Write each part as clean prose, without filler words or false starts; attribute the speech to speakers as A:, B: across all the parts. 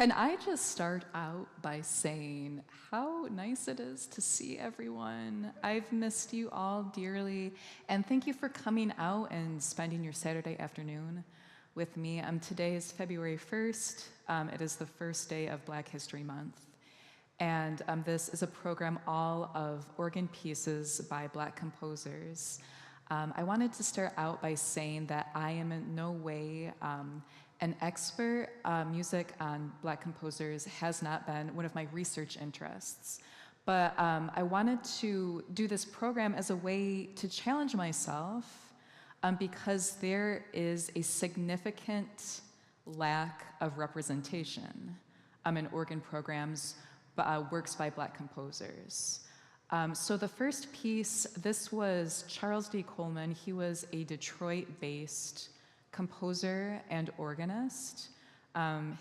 A: Can I just start out by saying how nice it is to see everyone? I've missed you all dearly, and thank you for coming out and spending your Saturday afternoon with me. Today is February 1st. It is the first day of Black History Month. And this is a program all of organ pieces by Black composers. I wanted to start out by saying that I am in no way an expert. Music on Black composers has not been one of my research interests. But I wanted to do this program as a way to challenge myself because there is a significant lack of representation in organ programs, works by Black composers. So the first piece, this was Charles D. Coleman. He was a Detroit-based composer and organist.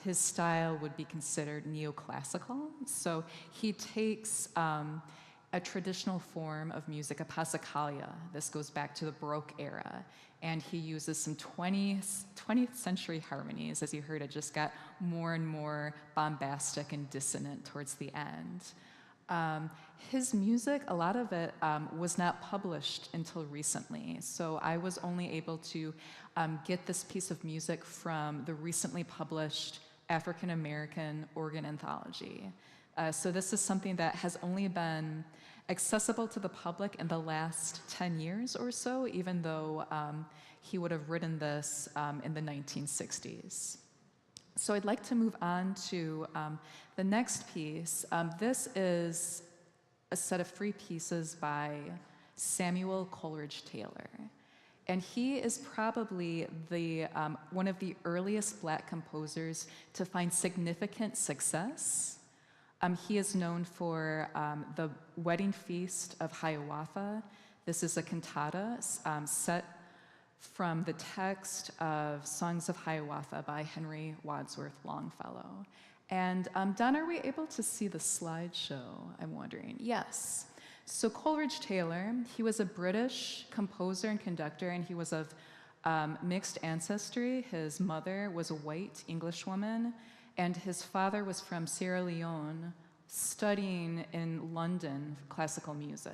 A: His style would be considered neoclassical. So he takes a traditional form of music, a passacaglia. This goes back to the Baroque era. And he uses some 20th century harmonies. As you heard, it just got more and more bombastic and dissonant towards the end. His music, a lot of it was not published until recently. So I was only able to get this piece of music from the recently published African American organ anthology. So this is something that has only been accessible to the public in the last 10 years or so, even though he would have written this in the 1960s. So I'd like to move on to the next piece. This is a set of 3 pieces by Samuel Coleridge Taylor. And he is probably one of the earliest Black composers to find significant success. He is known for the Wedding Feast of Hiawatha. This is a cantata set from the text of Songs of Hiawatha by Henry Wadsworth Longfellow. And Don, are we able to see the slideshow? I'm wondering. Yes. So Coleridge Taylor, he was a British composer and conductor, and he was of mixed ancestry. His mother was a white Englishwoman, and his father was from Sierra Leone, studying in London classical music.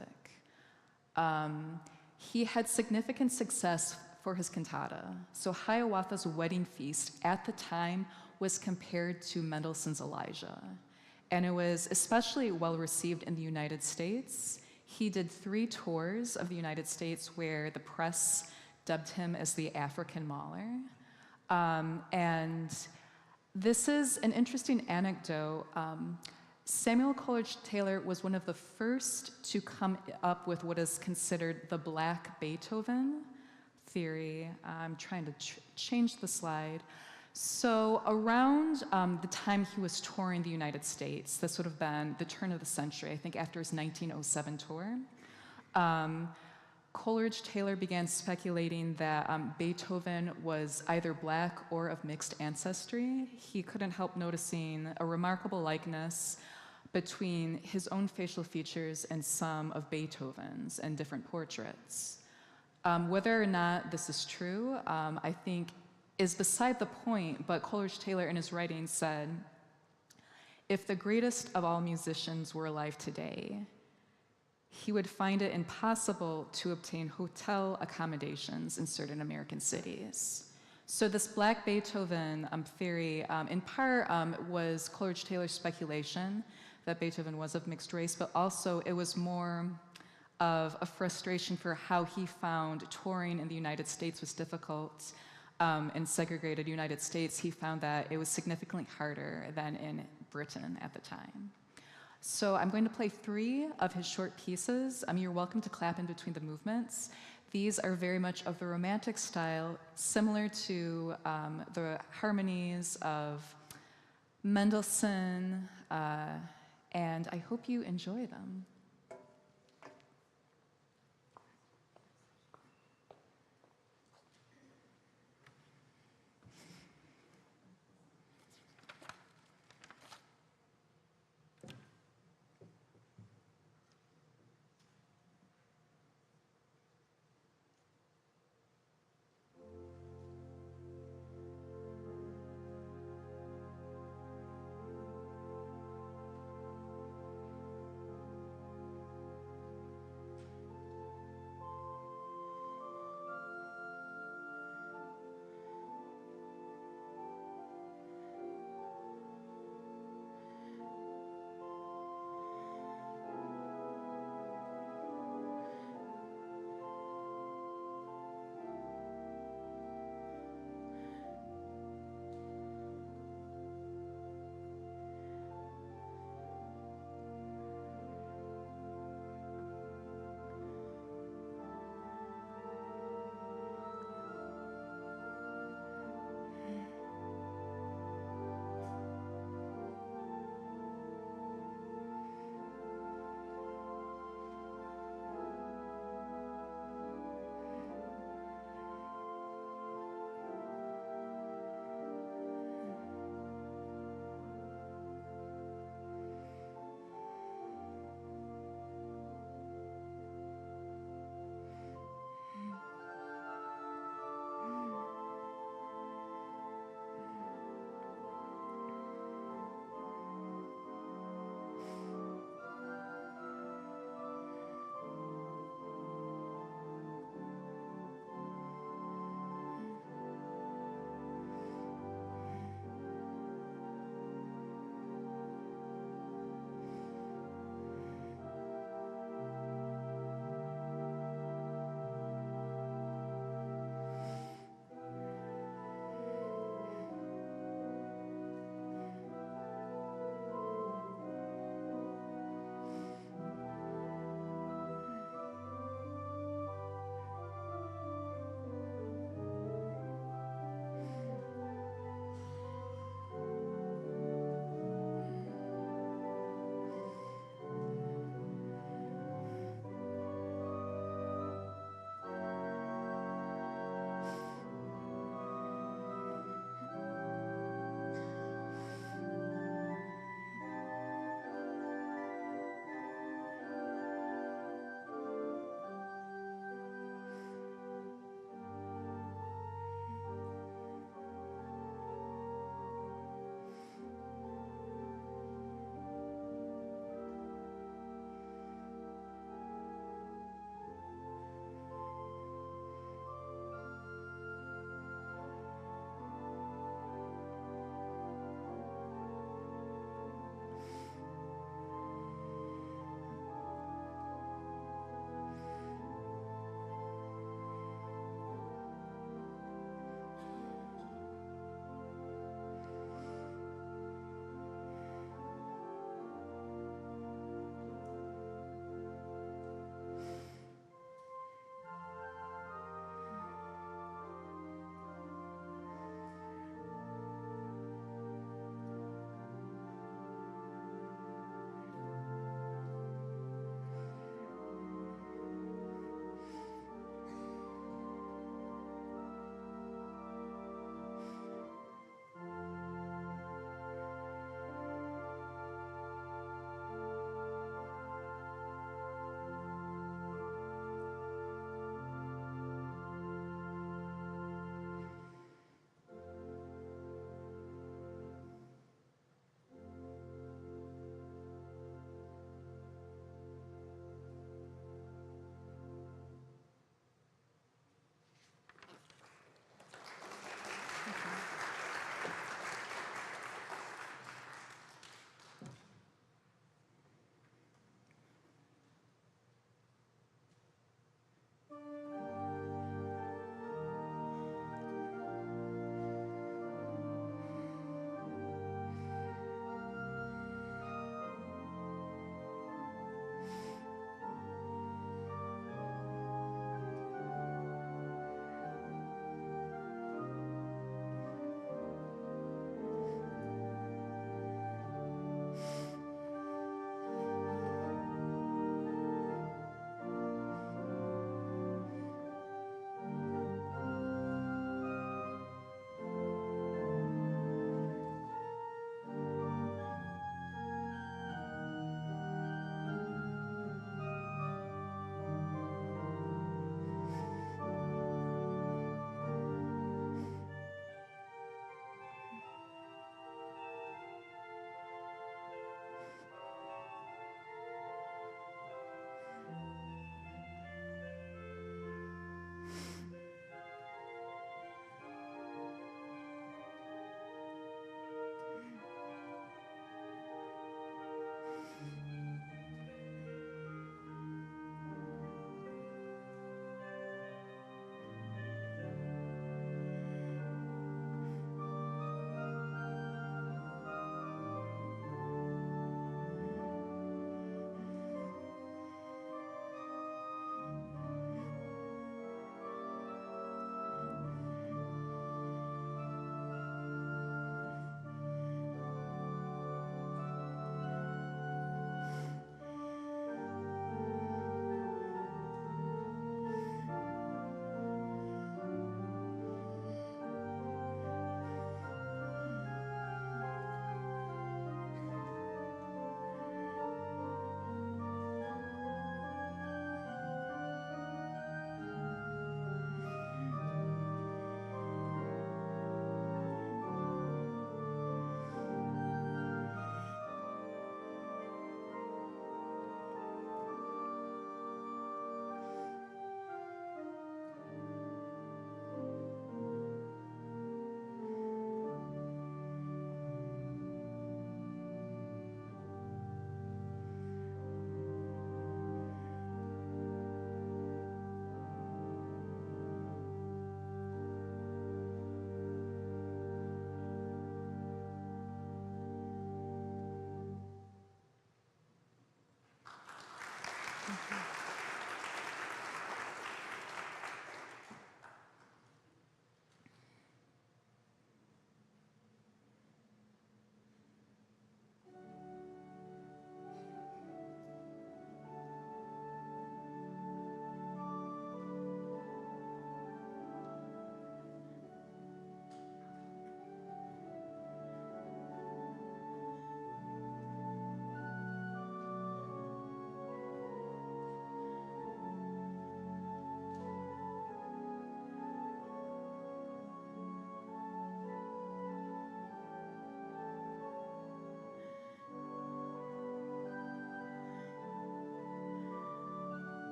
A: He had significant success for his cantata. So Hiawatha's Wedding Feast at the time was compared to Mendelssohn's Elijah. And it was especially well received in the United States. He did 3 tours of the United States where the press dubbed him as the African Mahler. And this is an interesting anecdote. Samuel Coleridge Taylor was one of the first to come up with what is considered the Black Beethoven theory. I'm trying to change the slide. So around the time he was touring the United States, this would have been the turn of the century, I think after his 1907 tour, Coleridge Taylor began speculating that Beethoven was either Black or of mixed ancestry. He couldn't help noticing a remarkable likeness between his own facial features and some of Beethoven's and different portraits. Whether or not this is true, I think is beside the point, but Coleridge Taylor in his writing said, if the greatest of all musicians were alive today, he would find it impossible to obtain hotel accommodations in certain American cities. So this Black Beethoven theory, in part, was Coleridge Taylor's speculation that Beethoven was of mixed race, but also it was more of a frustration for how he found touring in the United States was difficult. In segregated United States, he found that it was significantly harder than in Britain at the time. So I'm going to play 3 of his short pieces. You're welcome to clap in between the movements. These are very much of the Romantic style, similar to the harmonies of Mendelssohn, and I hope you enjoy them.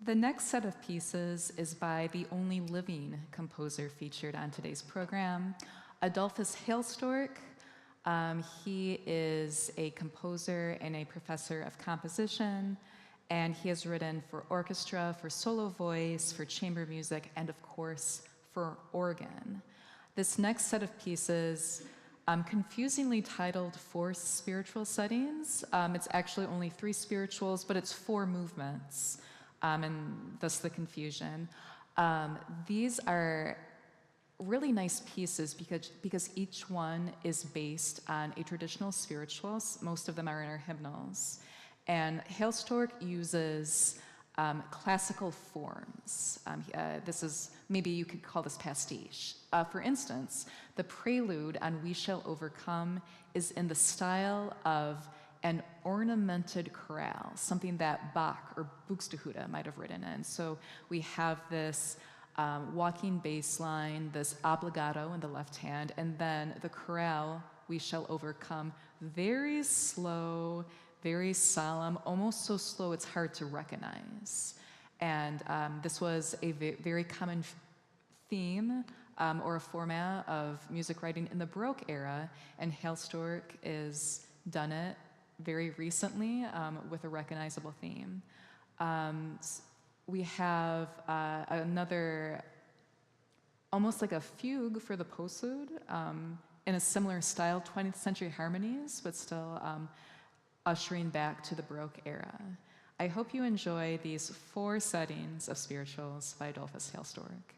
A: The next set of pieces is by the only living composer featured on today's program, Adolphus Hailstork. He is a composer and a professor of composition, and he has written for orchestra, for solo voice, for chamber music, and of course, for organ. This next set of pieces, confusingly titled Four Spiritual Settings. It's actually only 3 spirituals, but it's 4 movements, and thus the confusion. These are really nice pieces because each one is based on a traditional spiritual. Most of them are in our hymnals. And Hailstork uses classical forms. This is, maybe you could call this pastiche. For instance, the prelude on We Shall Overcome is in the style of an ornamented chorale, something that Bach or Buxtehude might have written in. So we have this walking bass line, this obligato in the left hand, and then the chorale, We Shall Overcome, very slow, very solemn, almost so slow it's hard to recognize. And this was a very common theme or a format of music writing in the Baroque era, and Hailstork has done it very recently with a recognizable theme. We have another, almost like a fugue for the postlude in a similar style, 20th century harmonies, but still ushering back to the Baroque era. I hope you enjoy these 4 settings of spirituals by Adolphus Hailstork.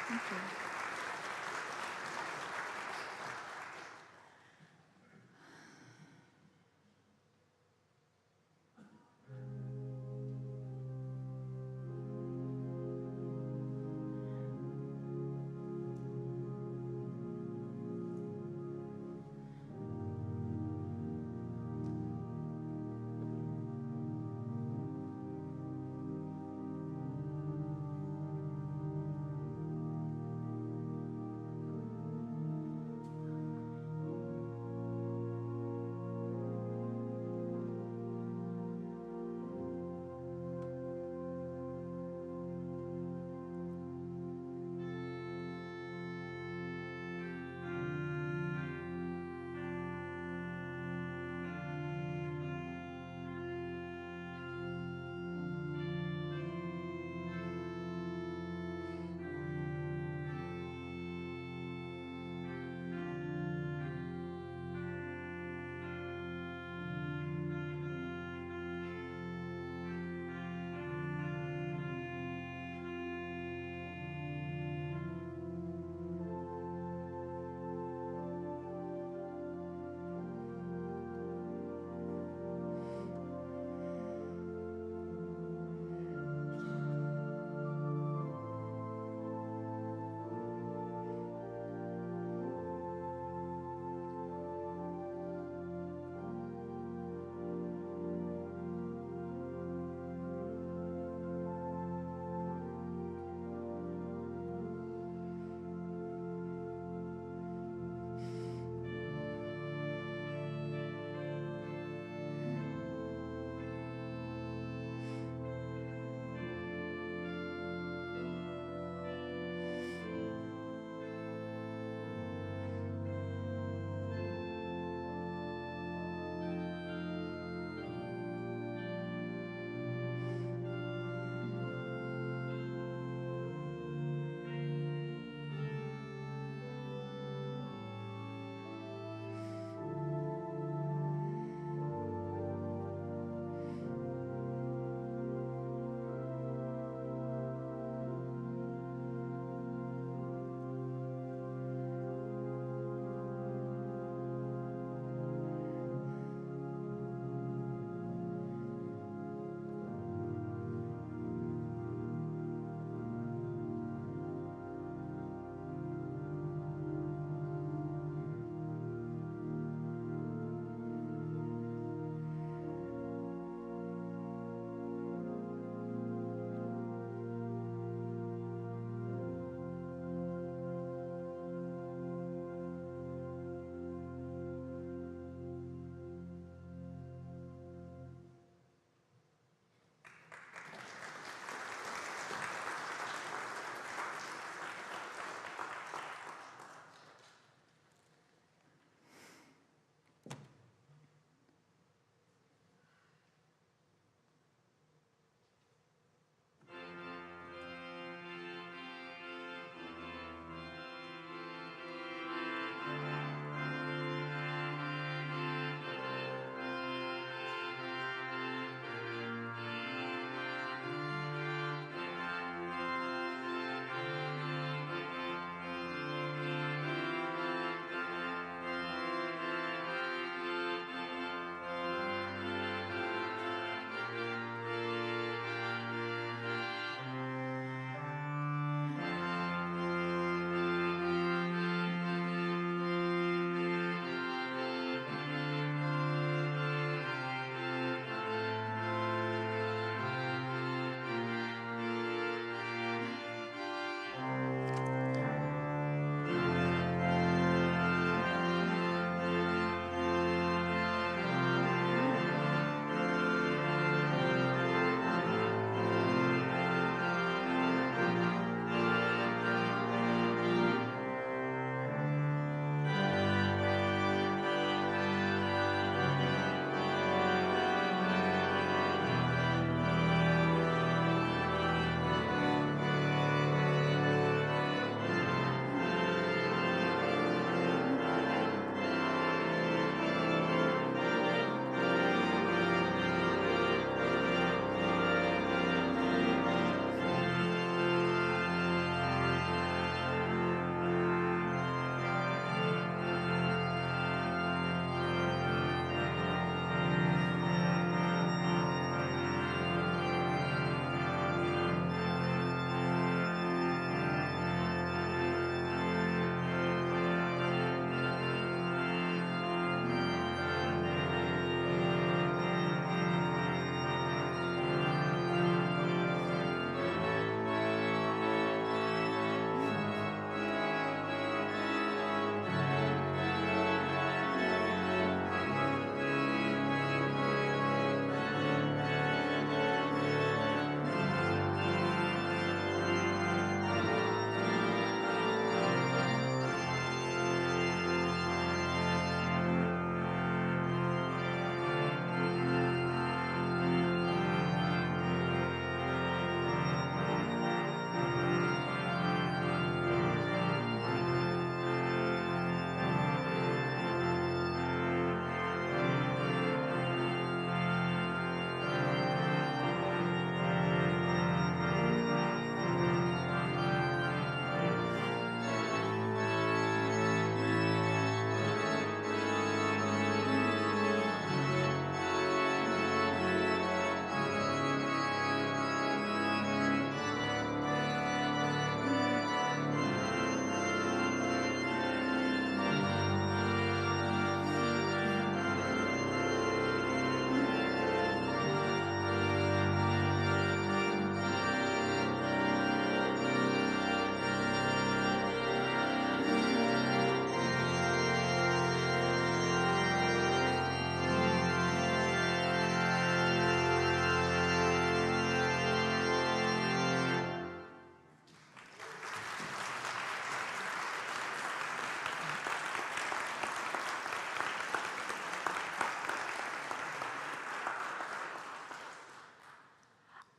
A: Thank you.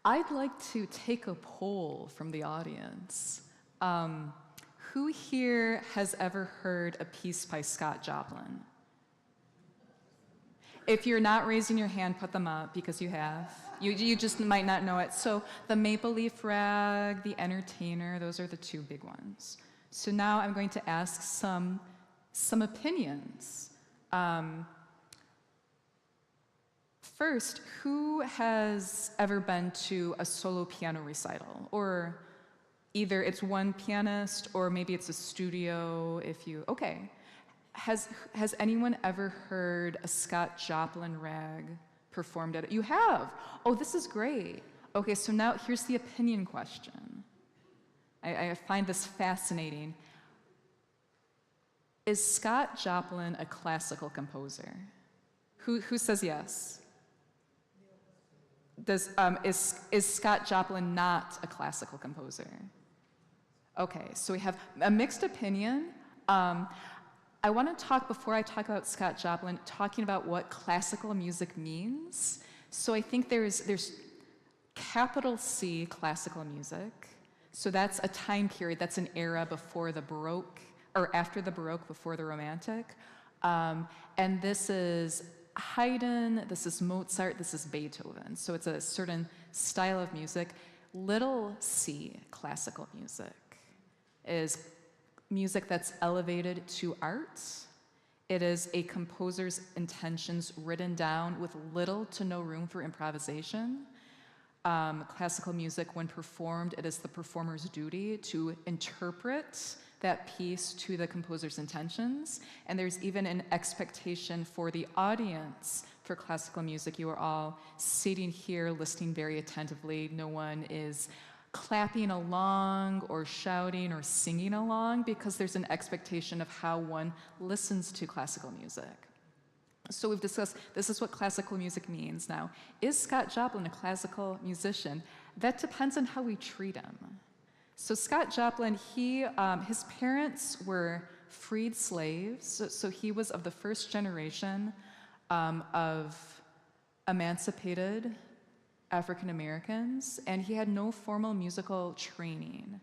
A: I'd like to take a poll from the audience. Who here has ever heard a piece by Scott Joplin? If you're not raising your hand, put them up because you have. You just might not know it. So the Maple Leaf Rag, the Entertainer, those are the two big ones. So now I'm going to ask some opinions. First, who has ever been to a solo piano recital? Or either it's one pianist or maybe it's a studio okay. Has anyone ever heard a Scott Joplin rag performed at it? You have? Oh, this is great. Okay, so now here's the opinion question. I find this fascinating. Is Scott Joplin a classical composer? Who says yes? Is Scott Joplin not a classical composer? Okay, so we have a mixed opinion. I want to talk, before I talk about Scott Joplin, talking about what classical music means. So I think there's capital C classical music. So that's a time period, that's an era before the Baroque, or after the Baroque, before the Romantic. And this is Haydn, this is Mozart, this is Beethoven. So it's a certain style of music. Little c classical music is music that's elevated to art. It is a composer's intentions written down with little to no room for improvisation. Classical music, when performed, it is the performer's duty to interpret that piece to the composer's intentions. And there's even an expectation for the audience for classical music. You are all sitting here listening very attentively. No one is clapping along or shouting or singing along because there's an expectation of how one listens to classical music. So we've discussed, this is what classical music means. Now, is Scott Joplin a classical musician? That depends on how we treat him. So Scott Joplin, his parents were freed slaves, so he was of the first generation of emancipated African Americans, and he had no formal musical training.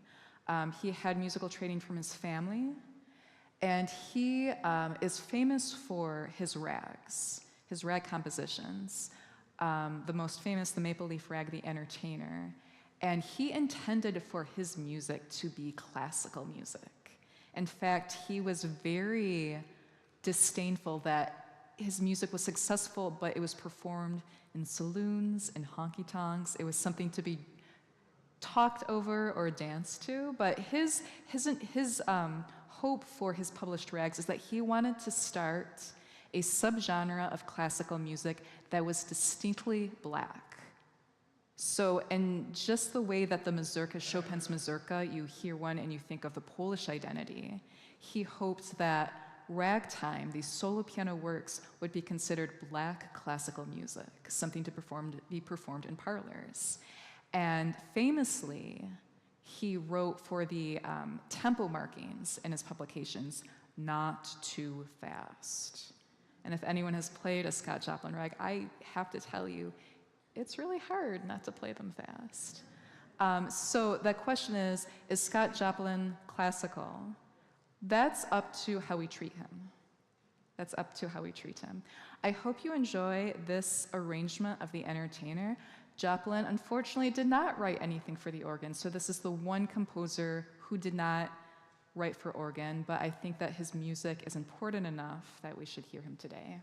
A: He had musical training from his family, and he is famous for his rags, his rag compositions. The most famous, the Maple Leaf Rag, the Entertainer. And he intended for his music to be classical music. In fact, he was very disdainful that his music was successful, but it was performed in saloons, in honky-tonks. It was something to be talked over or danced to. But his hope for his published rags is that he wanted to start a subgenre of classical music that was distinctly black. So, in just the way that the mazurka, Chopin's mazurka, you hear one and you think of the Polish identity, he hoped that ragtime, these solo piano works, would be considered black classical music, something to be performed in parlors. And famously, he wrote for the tempo markings in his publications, "Not too fast." And if anyone has played a Scott Joplin rag, I have to tell you, it's really hard not to play them fast. So the question is Scott Joplin classical? That's up to how we treat him. That's up to how we treat him. I hope you enjoy this arrangement of The Entertainer. Joplin, unfortunately, did not write anything for the organ, so this is the one composer who did not write for organ, but I think that his music is important enough that we should hear him today.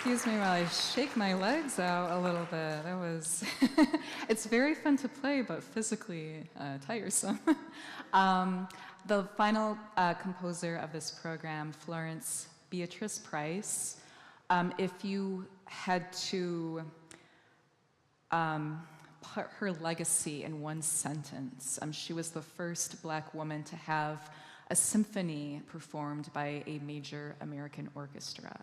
A: Excuse me while I shake my legs out a little bit. That was, it's very fun to play, but physically tiresome. The final composer of this program, Florence Beatrice Price, if you had to put her legacy in one sentence, she was the first Black woman to have a symphony performed by a major American orchestra.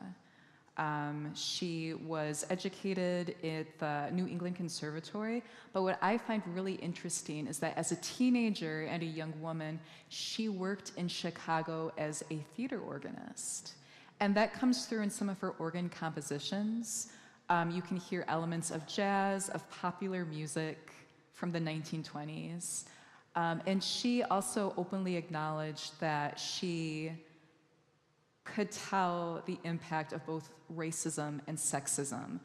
A: She was educated at the New England Conservatory, but what I find really interesting is that as a teenager and a young woman, she worked in Chicago as a theater organist. And that comes through in some of her organ compositions. You can hear elements of jazz, of popular music from the 1920s. And she also openly acknowledged that she could tell the impact of both racism and sexism,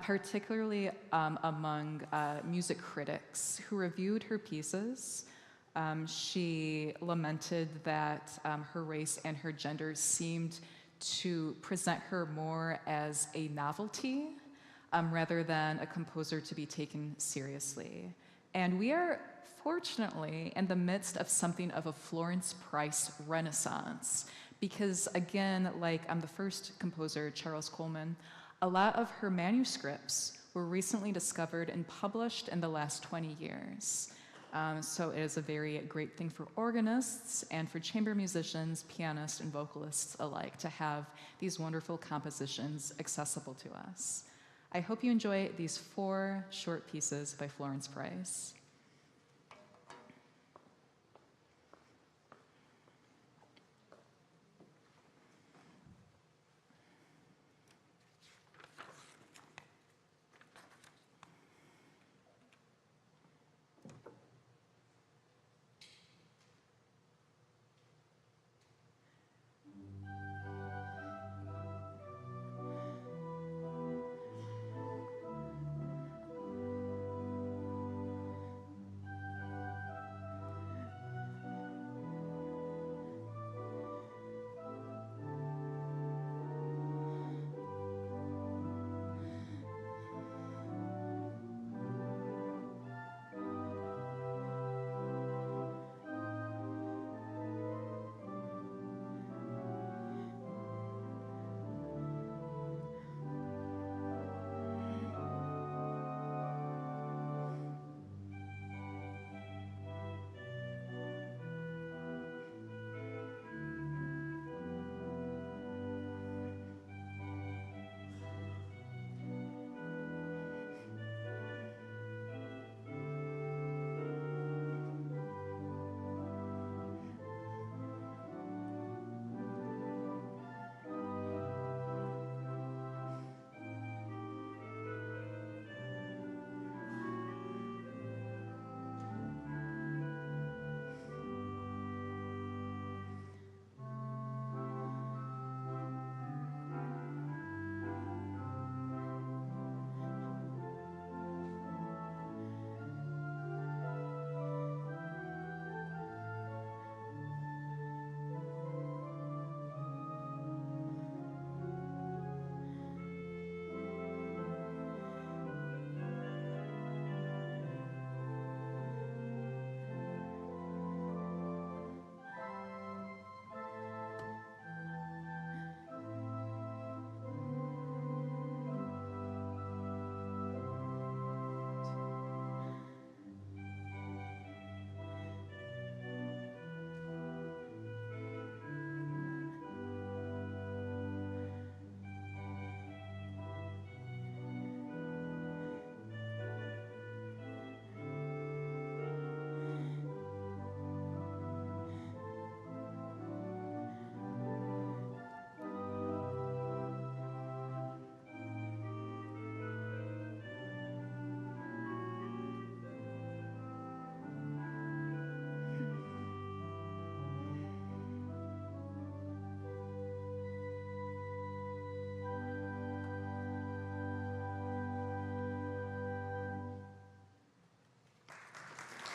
A: particularly among music critics who reviewed her pieces. She lamented that her race and her gender seemed to present her more as a novelty rather than a composer to be taken seriously. And we are fortunately in the midst of something of a Florence Price renaissance. Because again, like the first composer, Charles Coleman, a lot of her manuscripts were recently discovered and published in the last 20 years. So it is a very great thing for organists and for chamber musicians, pianists, and vocalists alike to have these wonderful compositions accessible to us. I hope you enjoy these 4 short pieces by Florence Price.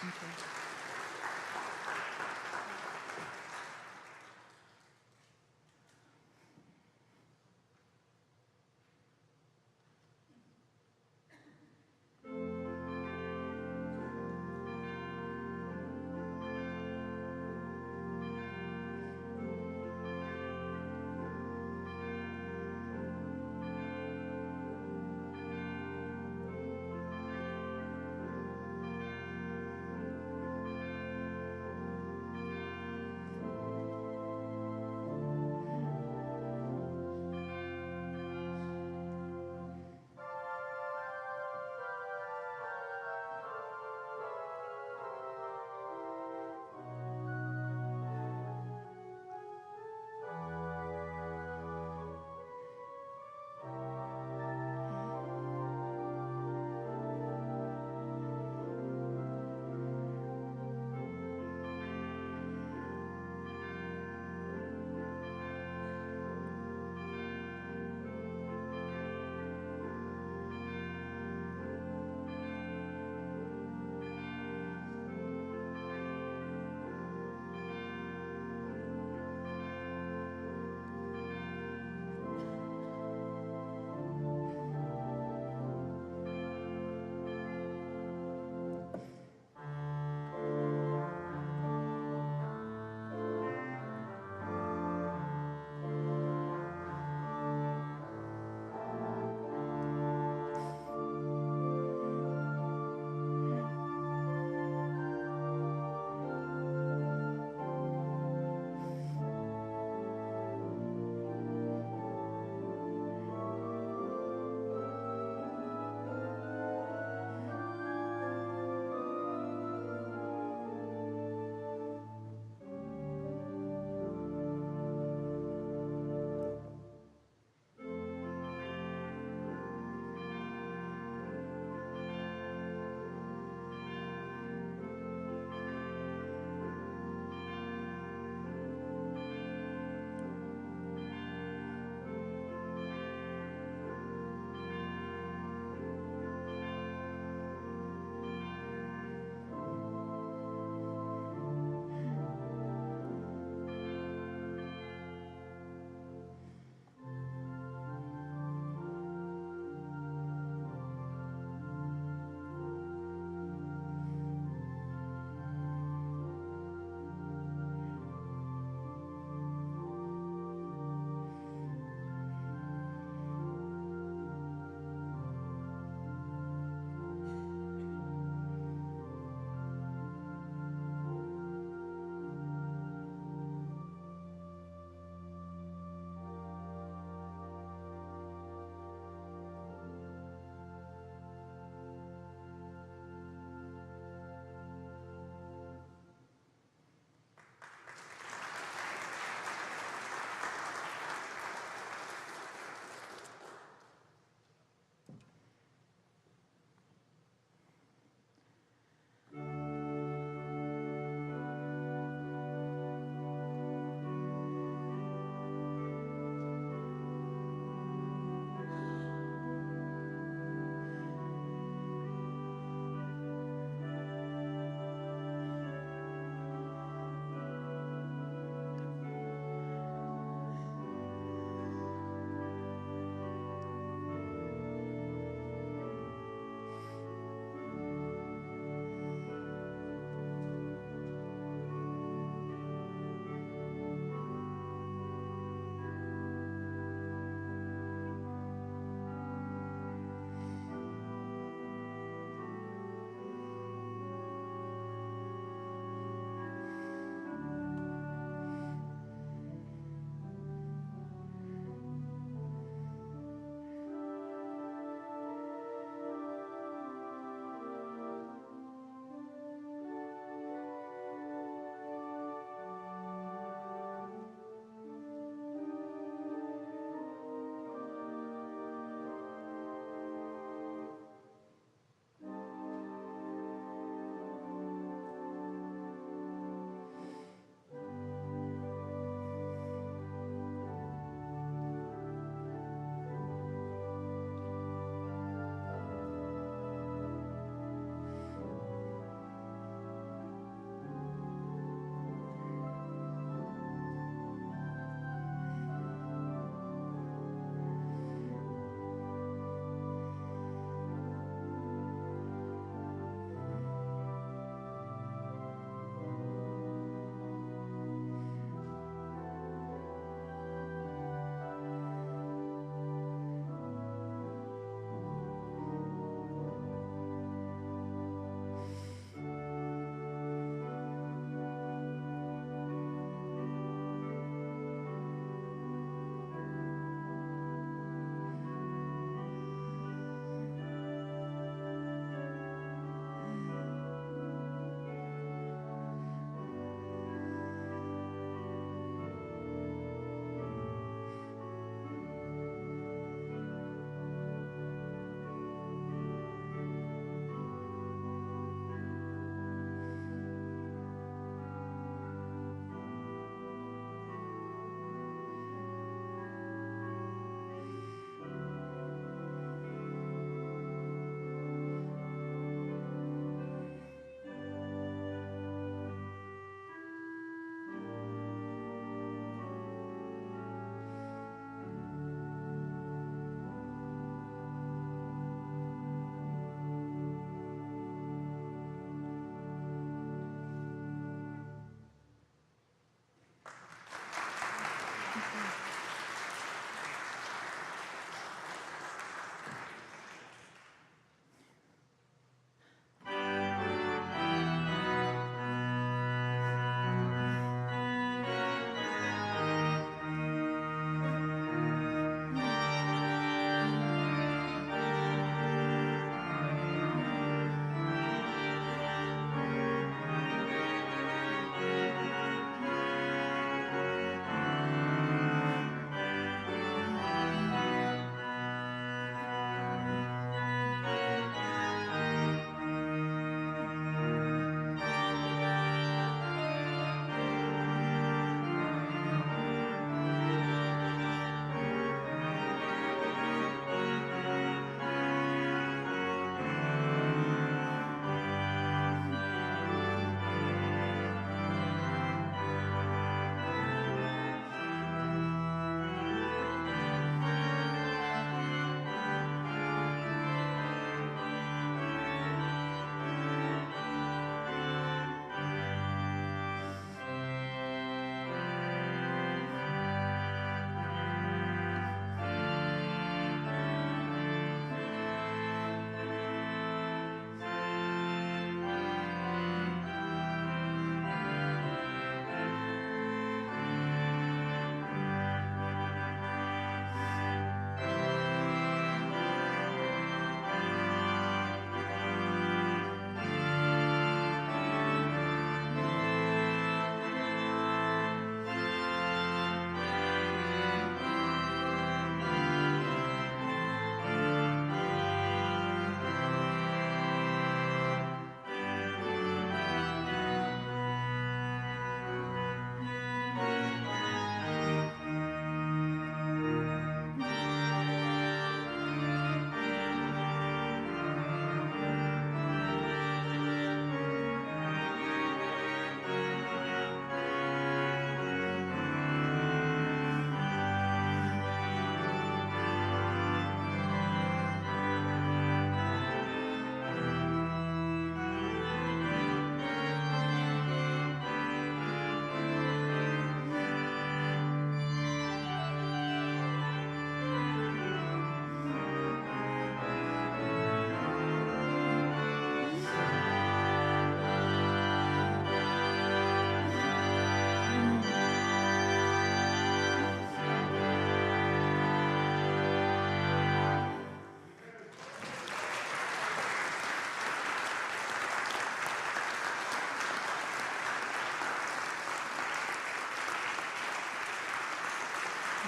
A: Thank you.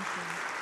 A: Thank you.